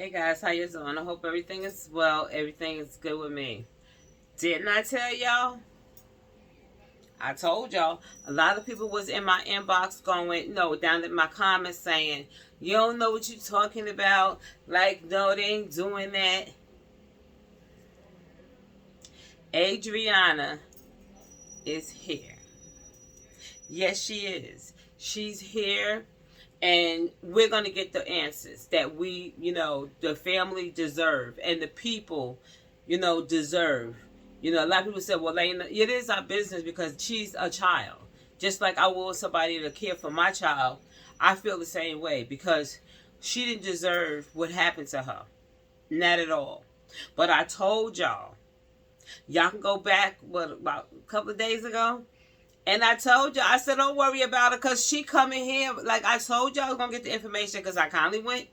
Hey guys, how you doing? I hope everything is well. Everything is good with me. Didn't I tell y'all? I told y'all. A lot of people was in my inbox going, no, down in my comments saying, you don't know what you're talking about. Like, no, they ain't doing that. Adriana is here. Yes, she is. She's here. And we're going to get the answers that we, the family deserve and the people, deserve. A lot of people say, well, it is our business because she's a child. Just like I want somebody to care for my child, I feel the same way because she didn't deserve what happened to her. Not at all. But I told y'all can go back, about a couple of days ago? And I told you, I said, don't worry about it because she coming here. Like I told you, I was going to get the information because I kindly went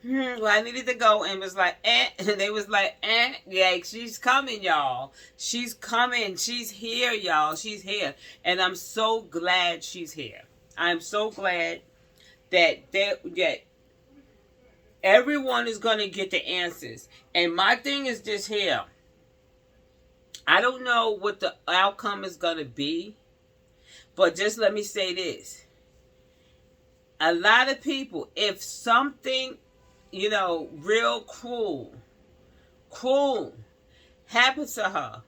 where I needed to go and was like, eh. And they was like, eh. Yeah, she's coming, y'all. She's coming. She's here, y'all. She's here. And I'm so glad she's here. I'm so glad that everyone is going to get the answers. And my thing is this here. I don't know what the outcome is going to be, but just let me say this. A lot of people, if something, real cruel happens to her,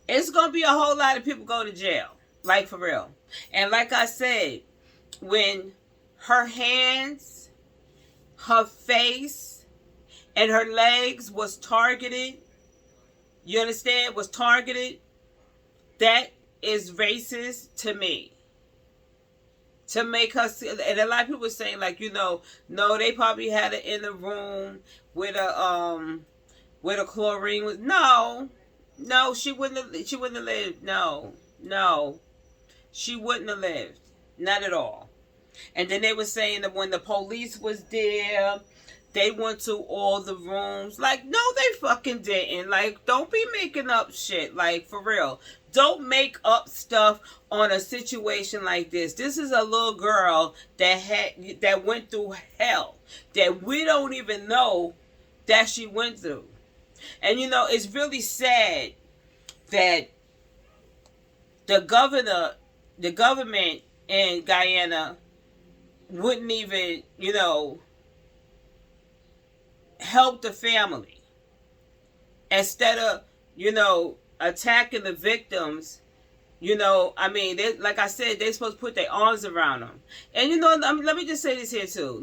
it's going to be a whole lot of people go to jail. Like, for real. And like I said, when her hands, her face, and her legs was targeted, you understand? Was targeted. That is racist to me. To make her see, and a lot of people were saying like, no, they probably had it in the room with a chlorine was no, she wouldn't have lived. No, she wouldn't have lived. Not at all. And then they were saying that when the police was there, they went to all the rooms. Like, no, they fucking didn't. Like, don't be making up shit. Like, for real. Don't make up stuff on a situation like this. This is a little girl that went through hell. That we don't even know that she went through. And, it's really sad that the government in Guyana wouldn't even, help the family instead of attacking the victims. Like I said, they're supposed to put their arms around them. And let me just say this here too.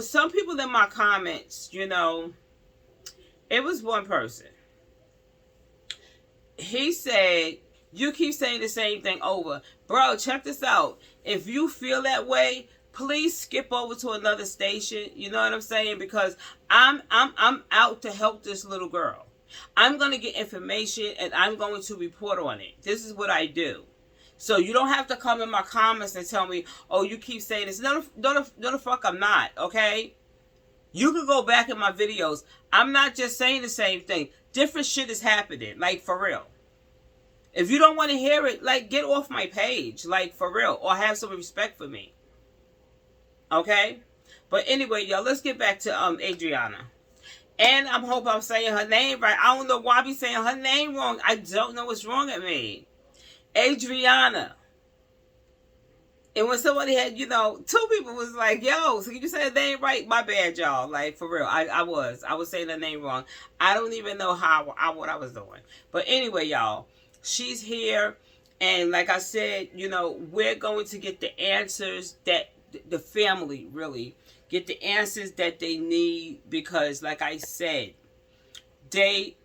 Some people in my comments, it was one person. He said, you keep saying the same thing over. Bro, check this out. If you feel that way, please skip over to another station. You know what I'm saying? Because I'm out to help this little girl. I'm going to get information and I'm going to report on it. This is what I do. So you don't have to come in my comments and tell me, oh, you keep saying this. No, the fuck I'm not, okay? You can go back in my videos. I'm not just saying the same thing. Different shit is happening, like for real. If you don't want to hear it, like get off my page, like for real. Or have some respect for me. Okay? But anyway, y'all, let's get back to Adriana. And I hope I'm saying her name right. I don't know why I be saying her name wrong. I don't know what's wrong with me. Adriana. And when somebody had, two people was like, yo, so you say her name right? My bad, y'all. Like, for real. I was saying her name wrong. I don't even know what I was doing. But anyway, y'all, she's here. And like I said, we're going to get the answers that the family really get the answers that they need, because like I said, they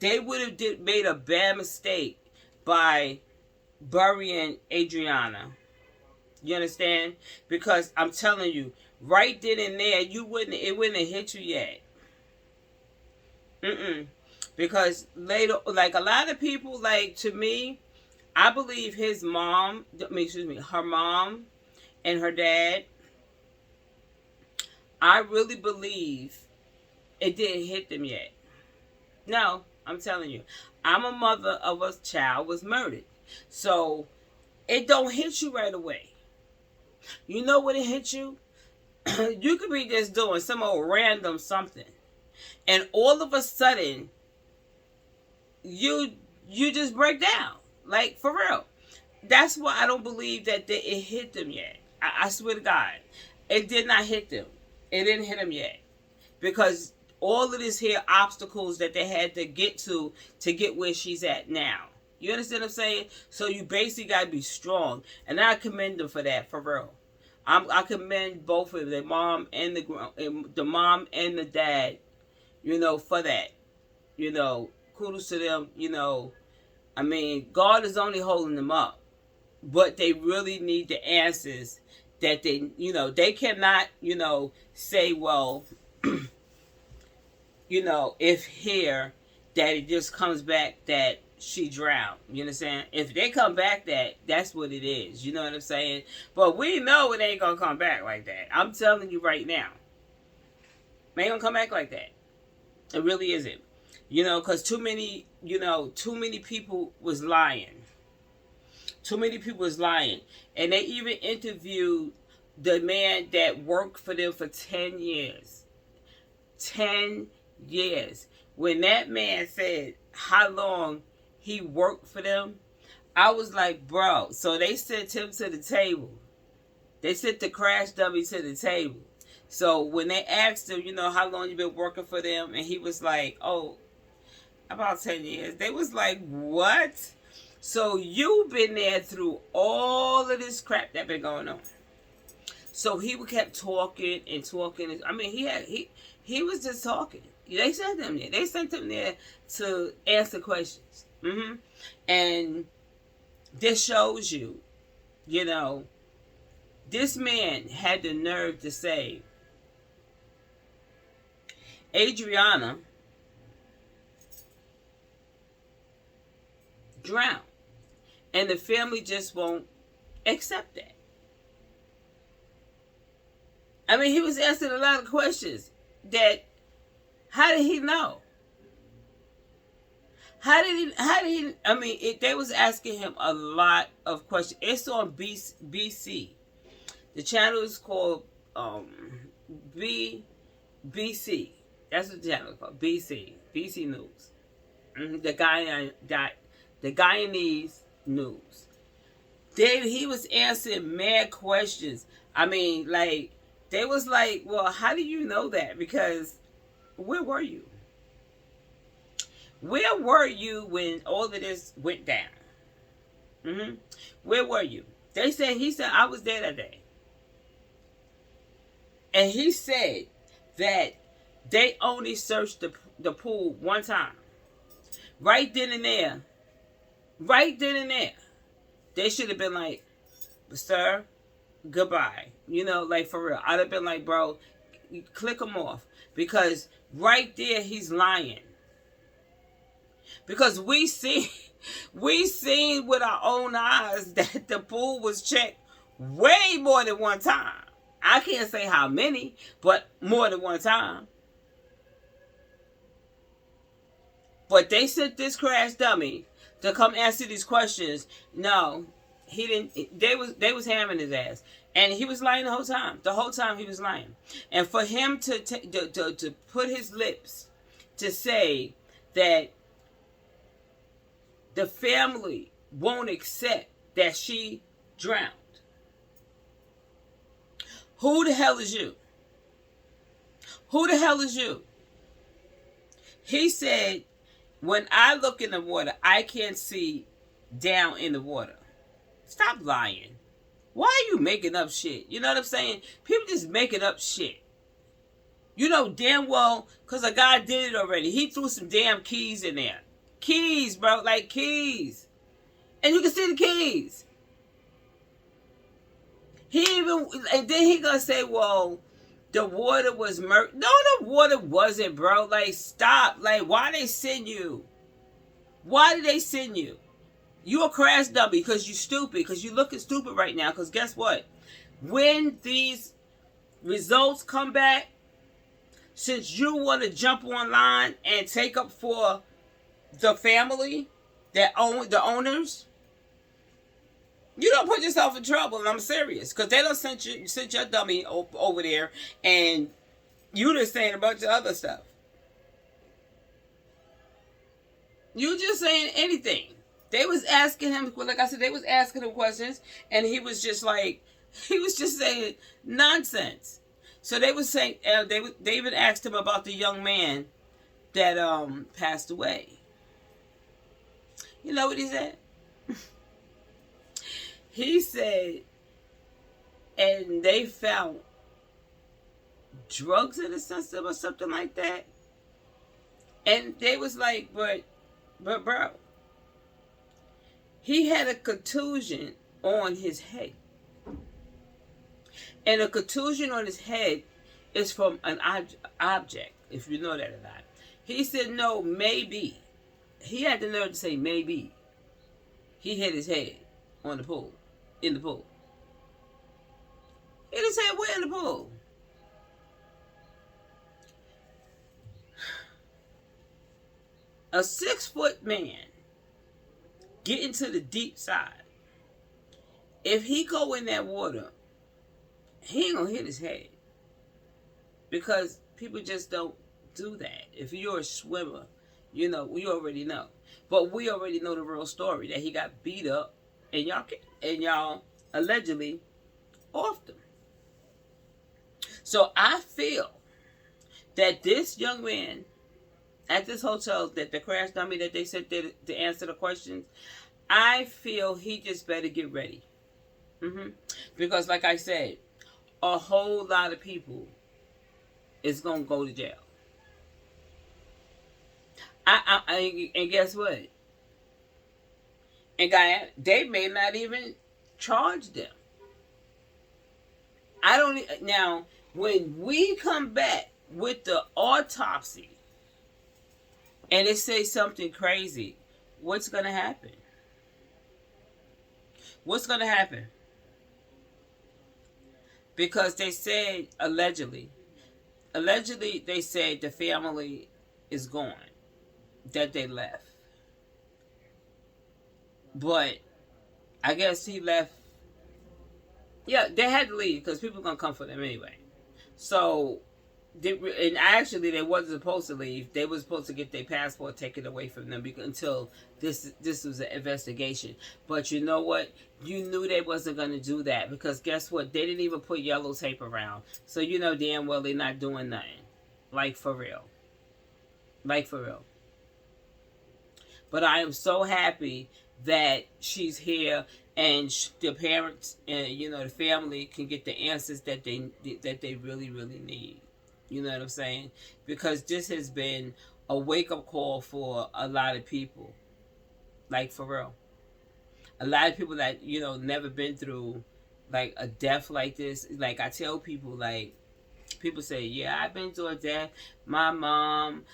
would have made a bad mistake by burying Adriana. You understand? Because I'm telling you, right then and there, it wouldn't have hit you yet. Because later, like a lot of people, like to me, I believe her mom and her dad, I really believe it didn't hit them yet. No, I'm telling you. I'm a mother of a child was murdered. So, it don't hit you right away. You know when it hit you? You could be just doing some old random something, and all of a sudden, you just break down. Like, for real. That's why I don't believe that it hit them yet. I swear to God, it did not hit them. It didn't hit them yet, because all of this here obstacles that they had to get get where she's at now. You understand what I'm saying? So you basically got to be strong, and I commend them for that, for real. I commend both of them, the mom and the mom and the dad, for that. Kudos to them. I mean, God is only holding them up, but they really need the answers that they cannot, say, well, if here that it just comes back that she drowned. You understand? If they come back that's what it is. You know what I'm saying? But we know it ain't gonna come back like that. I'm telling you right now. It ain't gonna come back like that. It really isn't. Because too many people was lying. Too many people was lying. And they even interviewed the man that worked for them for 10 years. 10 years. When that man said how long he worked for them, I was like, bro. So they sent him to the table. They sent the crash dummy to the table. So when they asked him, how long you been working for them, and he was like, oh, about 10 years. They was like, what? So you've been there through all of this crap that been going on. So he kept talking and talking. I mean, he was just talking. They sent him there. They sent him there to answer questions. And this shows you, this man had the nerve to say, Adriana drowned. And the family just won't accept that. I mean, he was asking a lot of questions that, how did he know? How did he, I mean, they was asking him a lot of questions. It's on BC. The channel is called BC. That's what the channel is called, BC. BC News. The Guyanese News. He was answering mad questions. I mean, like, they was like, well, how do you know that? Because where were you? Where were you when all of this went down? Where were you? He said, I was there that day. And he said that they only searched the pool one time. Right then and there. They should have been like, sir, goodbye. Like, for real. I'd have been like, bro, click him off. Because right there, he's lying. Because we seen with our own eyes that the pool was checked way more than one time. I can't say how many, but more than one time. But they sent this crash dummy to come answer these questions. No, he didn't. They was hammering his ass, and he was lying the whole time. The whole time he was lying. And for him to put his lips to say that the family won't accept that she drowned. Who the hell is you? Who the hell is you? He said, when I look in the water, I can't see down in the water. Stop lying. Why are you making up shit? You know what I'm saying? People just making up shit. You know damn well, because a guy did it already. He threw some damn keys in there. Keys, bro. Like keys. And you can see the keys. And then he gonna say, well, the water was No, the water wasn't, bro. Like, stop. Like, why they send you? Why did they send you? You a crash dummy because you stupid. Because you looking stupid right now. Because guess what? When these results come back, since you want to jump online and take up for the family that own the owners, You don't put yourself in trouble, and I'm serious, because they don't send your dummy over there, and you just saying a bunch of other stuff. You just saying anything. They was asking him, like I said, they was asking him questions, and he was just saying nonsense. So they was saying, they even asked him about the young man that passed away. You know what he said? He said, and they found drugs in the system or something like that. And they was like, but bro, he had a contusion on his head. And a contusion on his head is from an object, if you know that or not. He said, no, maybe. He had the nerve to say maybe. He hit his head on the pool, in the pool. He didn't say where in the pool. A 6-foot man getting to the deep side. If he go in that water, he ain't gonna hit his head. Because people just don't do that. If you're a swimmer, you know, we already know. But we already know the real story, that he got beat up and y'all allegedly offed him. So I feel that this young man at this hotel, that the crash dummy that they sent there to answer the questions, I feel he just better get ready. Because like I said, a whole lot of people is going to go to jail. And guess what? And they may not even charge them. Now, when we come back with the autopsy, and it says something crazy, what's going to happen? What's going to happen? Because they said, allegedly they said the family is gone, that they left. But I guess he left. Yeah, they had to leave because people are going to come for them anyway. So, and actually they wasn't supposed to leave. They were supposed to get their passport taken away from them until this was an investigation. But you know what? You knew they wasn't going to do that, because guess what? They didn't even put yellow tape around. So you know damn well they're not doing nothing. Like for real. Like for real. But I am so happy that she's here, and the parents and the family can get the answers that they really, really need. You know what I'm saying? Because this has been a wake-up call for a lot of people. Like, for real. A lot of people that, never been through, like, a death like this. Like, I tell people, like, people say, yeah, I've been through a death. My mom,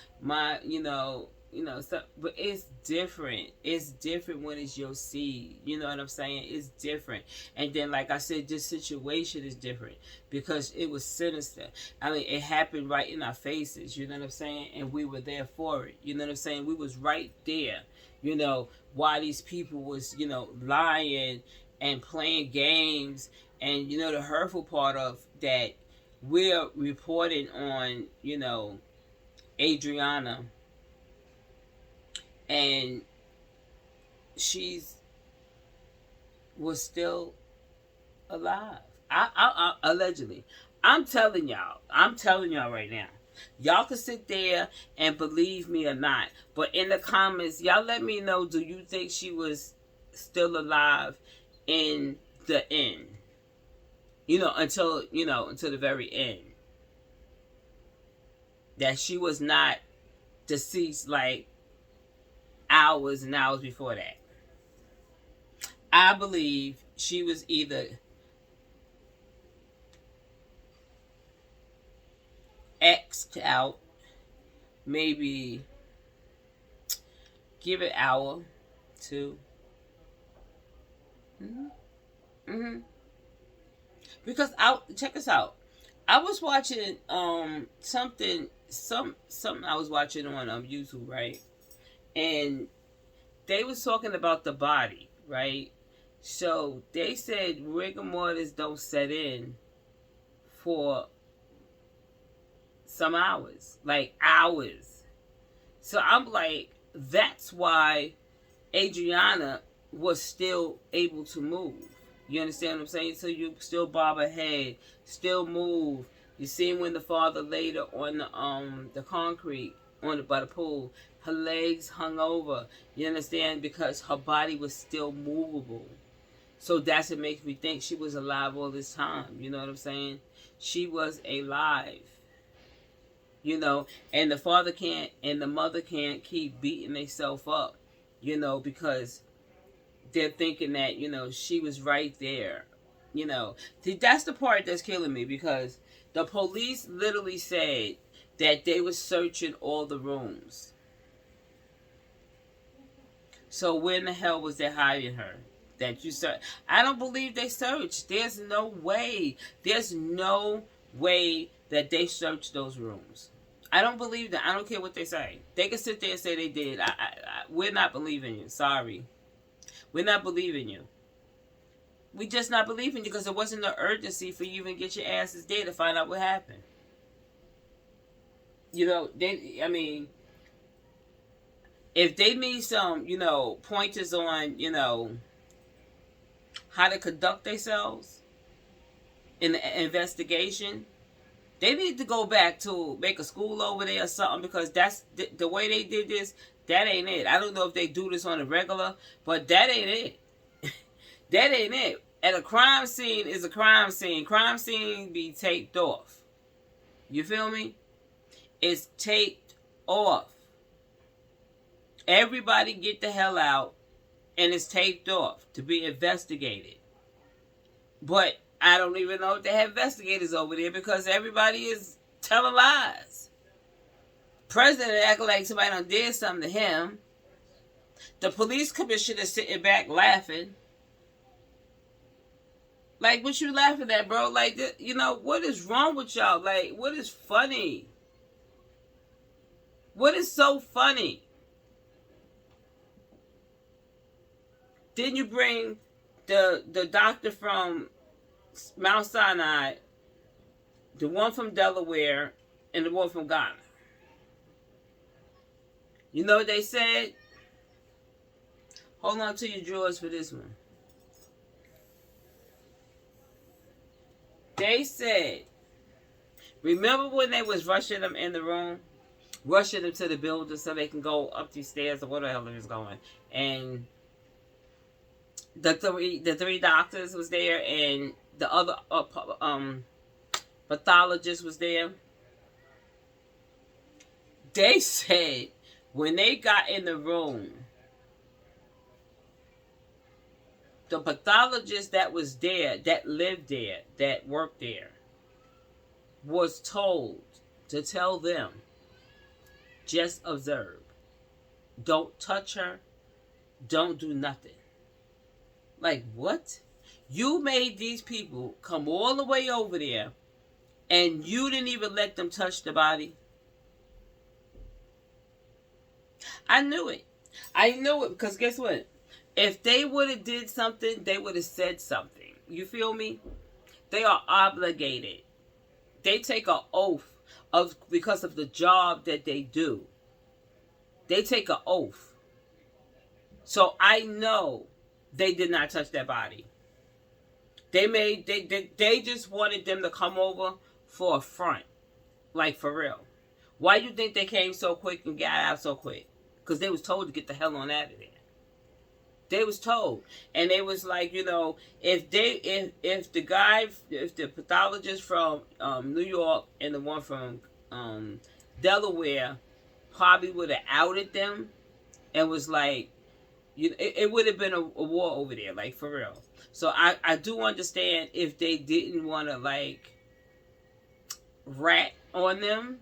stuff. But it's different. It's different when it's your seed. You know what I'm saying? It's different. And then, like I said, this situation is different because it was sinister. I mean, it happened right in our faces. You know what I'm saying? And we were there for it. You know what I'm saying? We was right there. While these people was, lying and playing games. And, the hurtful part of that, we're reporting on, Adriana. And was still alive. I allegedly. I'm telling y'all right now. Y'all can sit there and believe me or not. But in the comments, y'all let me know, do you think she was still alive in the end? Until the very end. That she was not deceased like hours and hours before that. I believe she was either X'd out, maybe give it an hour, 2. Because check this out. I was watching something I was watching on YouTube, right? And they was talking about the body, right? So they said rigor mortis don't set in for some hours, like hours. So I'm like, that's why Adriana was still able to move. You understand what I'm saying? So you still bob her head, still move. You see when the father laid her on the concrete by the pool, her legs hung over. You understand? Because her body was still movable. So that's what makes me think she was alive all this time. You know what I'm saying? She was alive. You know, and the father can't and the mother can't keep beating themselves up, you know, because they're thinking that, you know, she was right there. You know, that's the part that's killing me, because the police literally said that they were searching all the rooms. So where in the hell was they hiding her? That you search? I don't believe they searched. There's no way. There's no way that they searched those rooms. I don't believe that. I don't care what they say. They can sit there and say they did. We're not believing you. Sorry. We're not believing you. We just not believing you because there wasn't no urgency for you even get your asses there to find out what happened. You know, I mean, if they need some, you know, pointers on, you know, how to conduct themselves in the investigation, they need to go back to make a school over there or something, because that's the way they did this. That ain't it. I don't know if they do this on a regular, but that ain't it. That ain't it. And a crime scene is a crime scene. Crime scene be taped off. You feel me? It's taped off. Everybody get the hell out, and it's taped off to be investigated. But I don't even know if they have investigators over there, because everybody is telling lies. President acting like somebody done did something to him. The police commissioner sitting back laughing. Like, what you laughing at, bro? Like, you know, what is wrong with y'all? Like, what is funny? What is so funny? Then you bring the doctor from Mount Sinai, the one from Delaware, and the one from Ghana. You know what they said? Hold on to your drawers for this one. They said, remember when they was rushing them in the room? Rushing them to the building so they can go up these stairs or whatever the hell they was going. And the three doctors was there, and the other pathologist was there. They said when they got in the room, the pathologist that was there, that lived there, that worked there, was told to tell them, just observe. Don't touch her. Don't do nothing. Like, what? You made these people come all the way over there, and you didn't even let them touch the body? I knew it. I knew it, because guess what? If they would have did something, they would have said something. You feel me? They are obligated. They take an oath because of the job that they do. They take an oath. So I know they did not touch that body. They just wanted them to come over for a front. Like, for real. Why do you think they came so quick and got out so quick? Because they was told to get the hell on out of there. They was told. And they was like, you know, if the pathologist from New York and the one from Delaware probably would have outed them and was like, it would have been a war over there, like, for real. So I do understand if they didn't want to, like, rat on them,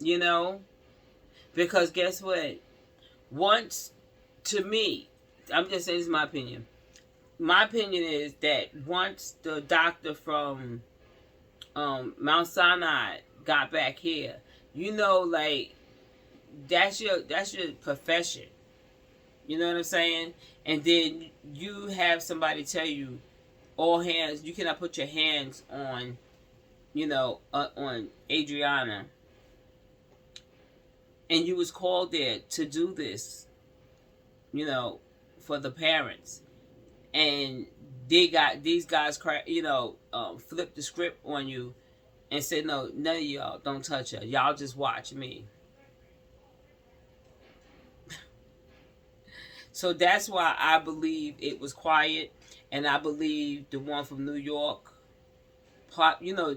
you know, because guess what? Once, to me, I'm just saying, this is my opinion. My opinion is that once the doctor from Mount Sinai got back here, you know, like, that's your profession. You know what I'm saying? And then you have somebody tell you, all hands, you cannot put your hands on, on Adriana. And you was called there to do this, for the parents. And these guys, flipped the script on you and said, no, none of y'all, don't touch her. Y'all just watch me. So that's why I believe it was quiet. And I believe the one from New York,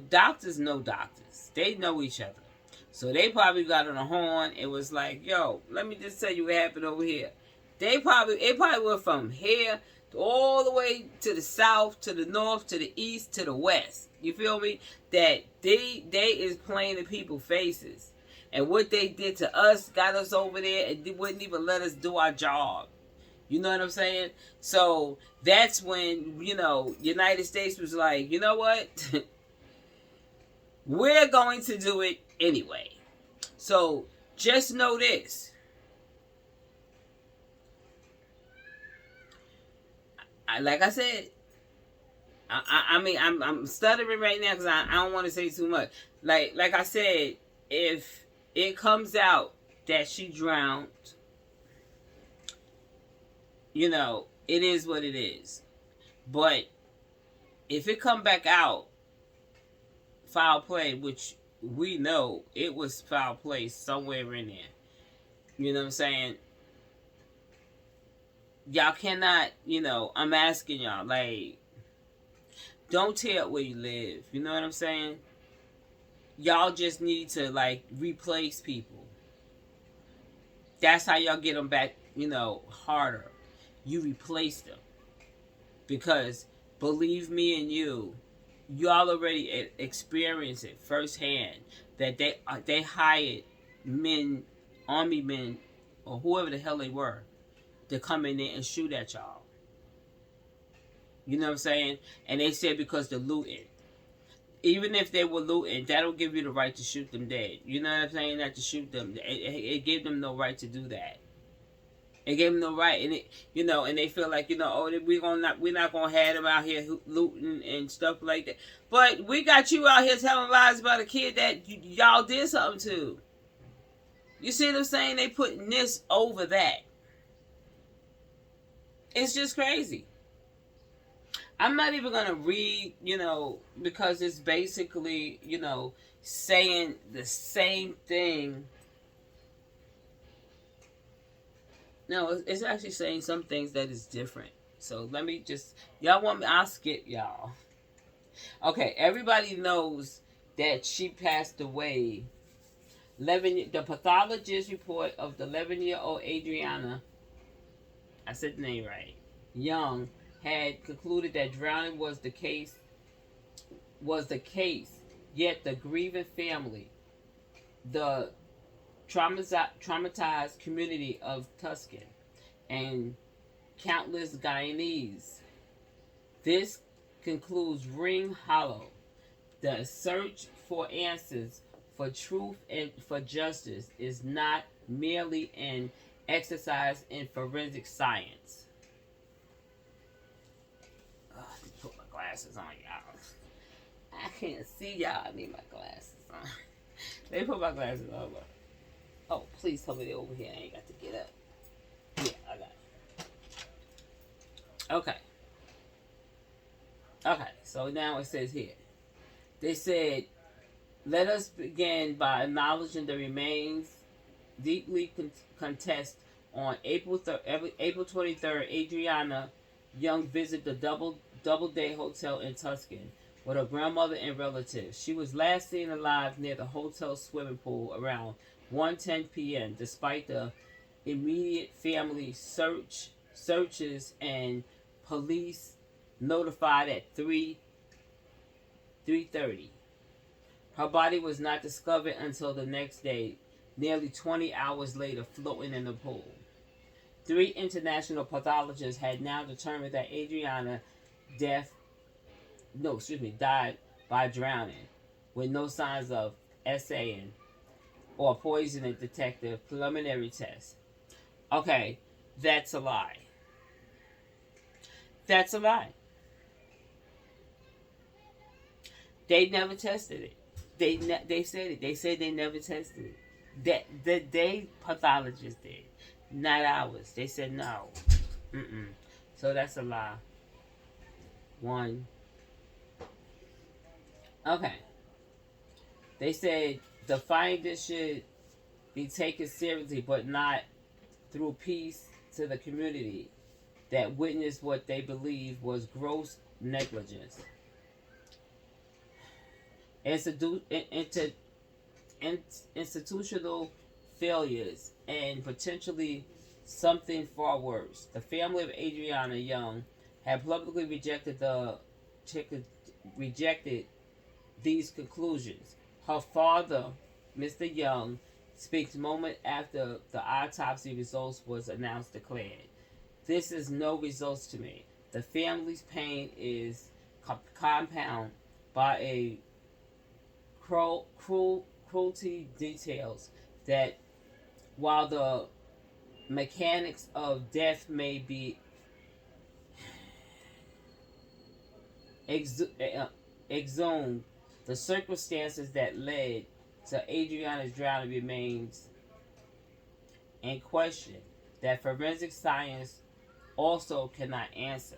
doctors know doctors. They know each other. So they probably got on a horn and was like, yo, let me just tell you what happened over here. It probably went from here all the way to the south, to the north, to the east, to the west. You feel me? That they is playing in people's faces. And what they did to us got us over there and they wouldn't even let us do our job. You know what I'm saying? So that's when, United States was like, you know what? We're going to do it anyway. So just know this. Like I said, I'm stuttering right now because I don't want to say too much. Like I said, if it comes out that she drowned, it is what it is. But if it come back out foul play, which we know it was foul play somewhere in there, you know what I'm saying? Y'all cannot, I'm asking y'all, like, don't tear up where you live. You know what I'm saying? Y'all just need to, like, replace people. That's how y'all get them back, harder. You replace them. Because, believe me and y'all already experienced it firsthand. That they hired men, army men, or whoever the hell they were, to come in there and shoot at y'all. You know what I'm saying? And they said because they're looting. Even if they were looting, that'll give you the right to shoot them dead. You know what I'm saying? Not to shoot them. It gave them no right to do that. It gave them no right, and and they feel like we're not gonna have them out here looting and stuff like that. But we got you out here telling lies about a kid that y'all did something to. You see what I'm saying? They putting this over that. It's just crazy. I'm not even gonna read, because it's basically, saying the same thing. No, it's actually saying some things that is different. So let me just, y'all want me, I'll skip y'all. Okay, everybody knows that she passed away. The pathologist report of the 11-year-old Adriana, I said the name right, Younge, had concluded that drowning was the case, yet the grieving family, the traumatized community of Tuscan, and countless Guyanese. This concludes Ring Hollow. The search for answers, for truth, and for justice is not merely an exercise in forensic science. Let me put my glasses on, y'all. I can't see y'all. I need my glasses on. Let me put my glasses on. Oh, please tell me they're over here. I ain't got to get up. Yeah, I got it. Okay, so now it says here. They said, let us begin by acknowledging the remains deeply contest on April 23rd. Adriana Younge visited the Doubleday Hotel in Tuscan with her grandmother and relatives. She was last seen alive near the hotel swimming pool around 1:10 p.m. Despite the immediate family searches and police notified at 3:30. Her body was not discovered until the next day, nearly 20 hours later, floating in the pool. 3 international pathologists had now determined that Adriana died by drowning, with no signs of SAing or poisoning detected. Preliminary test. Okay, That's a lie. That's a lie. They never tested it. They said it. They said they never tested it. They pathologists did, not ours. They said no. Mm-mm. So that's a lie. One. Okay. They said the findings should be taken seriously, but not through peace to the community that witnessed what they believe was gross negligence. Institutional failures and potentially something far worse. The family of Adriana Younge had publicly rejected these conclusions. Her father, Mr. Younge, speaks moment after the autopsy results was announced, declared, "This is no results to me. The family's pain is compounded by a cruelty details that while the mechanics of death may be exhumed, the circumstances that led to Adriana's drowning remains in question that forensic science also cannot answer."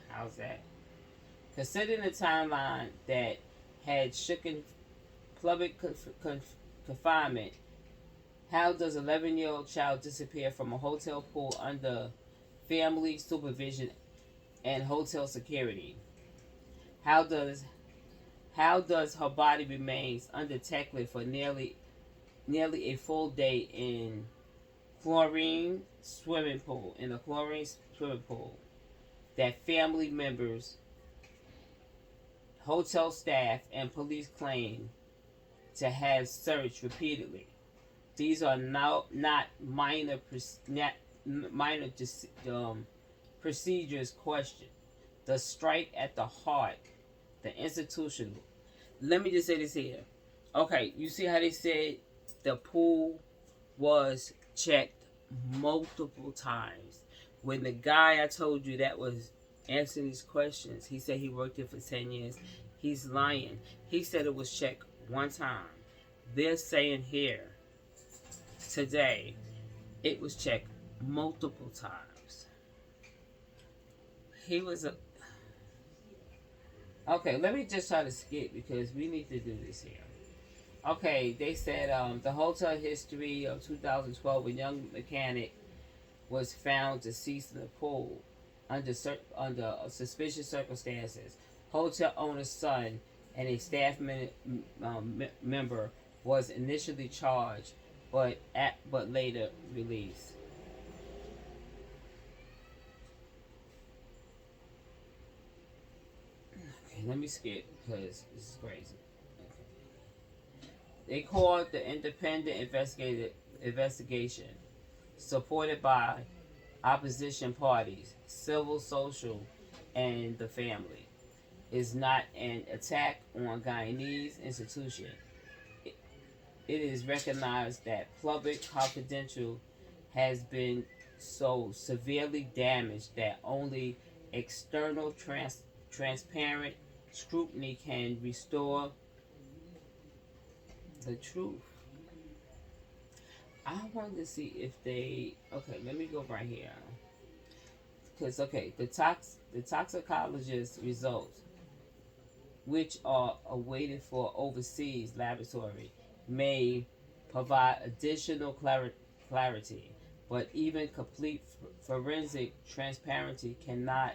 How's that? Considering the timeline that had shooken public confinement, how does an 11-year-old child disappear from a hotel pool under family supervision and hotel security? How does her body remains undetected for nearly a full day in a chlorine swimming pool that family members, hotel staff, and police claim to have searched repeatedly? These are not minor procedures question. The strike at the heart, the institutional. Let me just say this here. Okay, you see how they said the pool was checked multiple times. When the guy I told you that was answering these questions, he said he worked there for 10 years. He's lying. He said it was checked one time. They're saying here, today, it was checked multiple times. He was a... Okay, let me just try to skip because we need to do this here. Okay, they said the hotel history of 2012, a young mechanic was found deceased in the pool under suspicious circumstances. Hotel owner's son and a staff member was initially charged, but later released. Okay, let me skip because this is crazy. Okay. They called the independent investigation, supported by opposition parties, civil, social, and the family, is not an attack on Guyanese institution. It is recognized that public confidential has been so severely damaged that only external transparent scrutiny can restore the truth. I wanted to see if they... Okay, let me go right here. Because, okay, the toxicologist results, which are awaited for overseas laboratory, may provide additional clarity, but even complete forensic transparency cannot.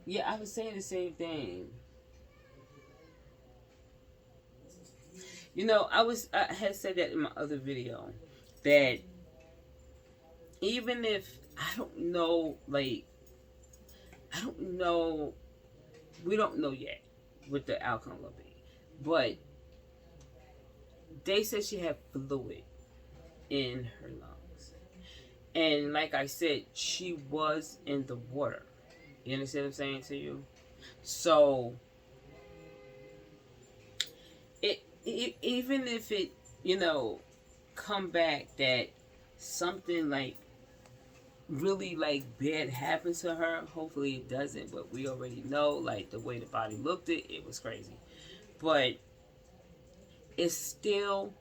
Yeah, I was saying the same thing. You know, I had said that in my other video, that even if I don't know, we don't know yet what the outcome will be, but they said she had fluid in her lungs, and like I said, she was in the water. You understand what I'm saying to you? So even if it, come back that something like really like bad happened to her, hopefully it doesn't, but we already know like the way the body looked, it was crazy. But it still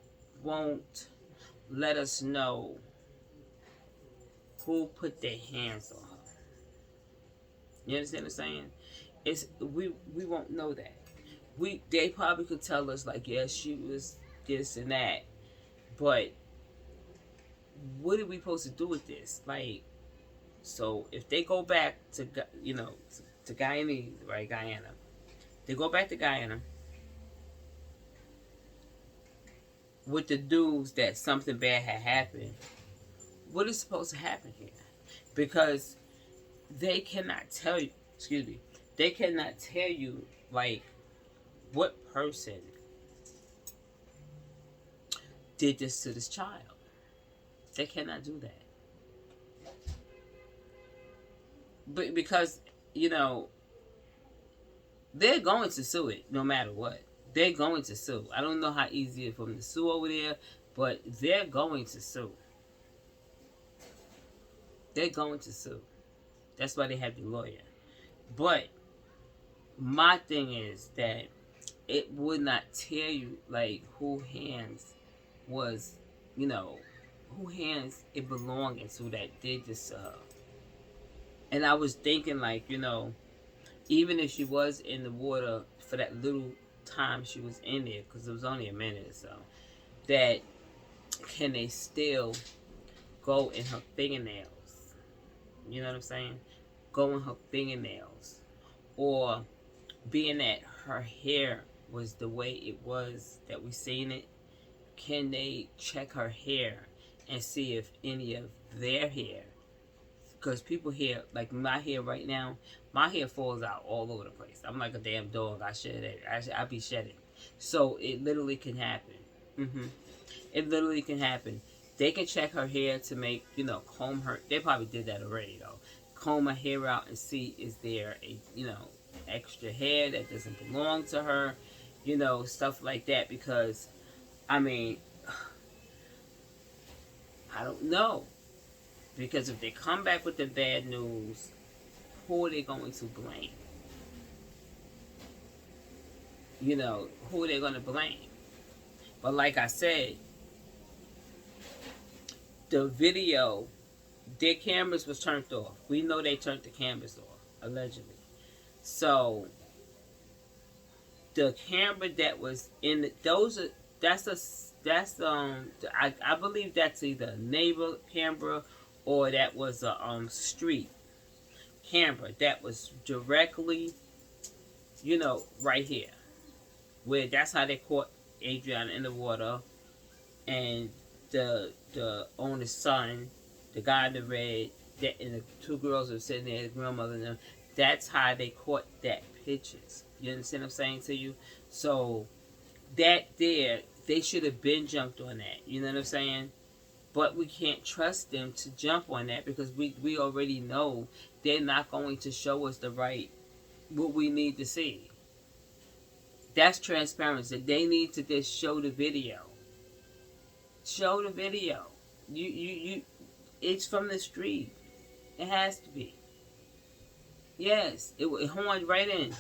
won't let us know who put their hands on her. You understand what I'm saying? We won't know that. They probably could tell us like, yes, she was this and that, but what are we supposed to do with this? Like, so if they go back to to Guyana, right? Guyana, they go back to Guyana with the news that something bad had happened. What is supposed to happen here? Because they cannot tell you. Excuse me. They cannot tell you like what person did this to this child. They cannot do that. But because, they're going to sue it no matter what. They're going to sue. I don't know how easy it is for them to sue over there, but they're going to sue. They're going to sue. That's why they have the lawyer. But my thing is that it would not tell you like who hands was, who hands it belonging to that did this to her. And I was thinking like, even if she was in the water for that little time she was in there, because it was only a minute or so, that can they still go in her fingernails? You know what I'm saying? Go in her fingernails. Or being that her hair was the way it was that we seen it, can they check her hair and see if any of their hair, because people hair, like my hair right now, my hair falls out all over the place. I'm like a damn dog. I shed it. I be shedding. So it literally can happen. It literally can happen. They can check her hair to make, comb her. They probably did that already though. Comb her hair out and see is there a, extra hair that doesn't belong to her, stuff like that. Because, I mean, I don't know. Because if they come back with the bad news, who are they going to blame? Who are they going to blame? But like I said, the video, their cameras was turned off. We know they turned the cameras off, allegedly. So, the camera that was in the, I believe that's either a neighbor camera or that was a street camera that was directly, right here. Where that's how they caught Adriana in the water, and the owner's son, the guy in the red, and the two girls were sitting there, the grandmother and them. That's how they caught that pictures. You understand what I'm saying to you? So that there, they should have been jumped on that. You know what I'm saying? But we can't trust them to jump on that because we already know they're not going to show us what we need to see. That's transparency. They need to just show the video. Show the video. You it's from the street. It has to be. Yes, it horned right in.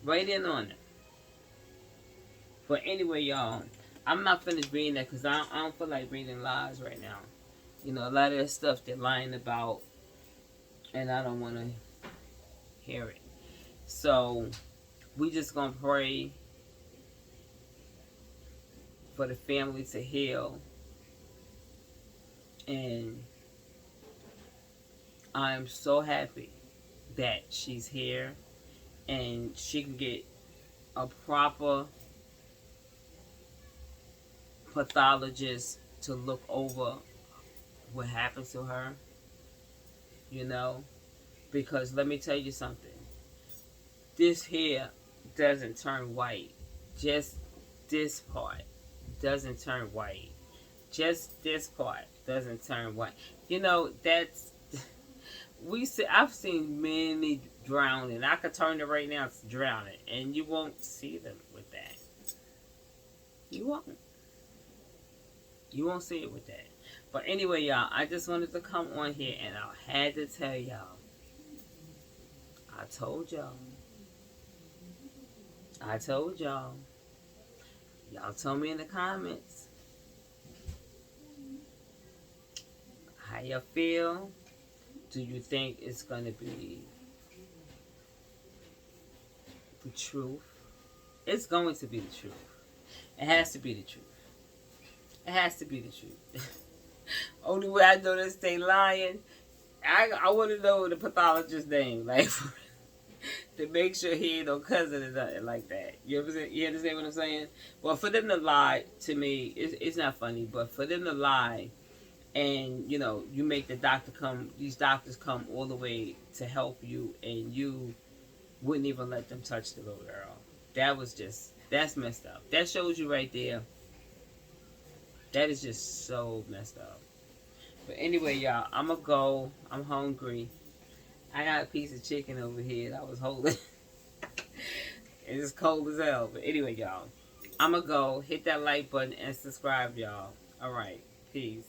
Right in on it. But anyway, y'all, I'm not finished reading that because I don't feel like reading lies right now. A lot of that stuff they're lying about, and I don't want to hear it. So, we just going to pray for the family to heal. And I'm so happy that she's here and she can get a proper pathologist to look over what happened to her, because let me tell you something, this hair doesn't turn white, just this part doesn't turn white, just this part doesn't turn white. That's I've seen many drowning. I could turn it right now to drown it and you won't see them with that. You won't. You won't see it with that. But anyway, y'all, I just wanted to come on here and I had to tell y'all. I told y'all. I told y'all. Y'all tell me in the comments how you feel. Do you think it's going to be the truth? It's going to be the truth. It has to be the truth. It has to be the truth. Only way I know this they lying, I want to know the pathologist's name, like, to make sure he ain't no cousin or nothing like that. You understand what I'm saying? Well, for them to lie to me, it's not funny, but for them to lie and, you know, you make the doctor come, these doctors come all the way to help you, and you wouldn't even let them touch the little girl. That's messed up. That shows you right there. That is just so messed up. But anyway, y'all, I'm going to go. I'm hungry. I got a piece of chicken over here that I was holding. It's cold as hell. But anyway, y'all, I'm going to go. Hit that like button and subscribe, y'all. All right. Peace.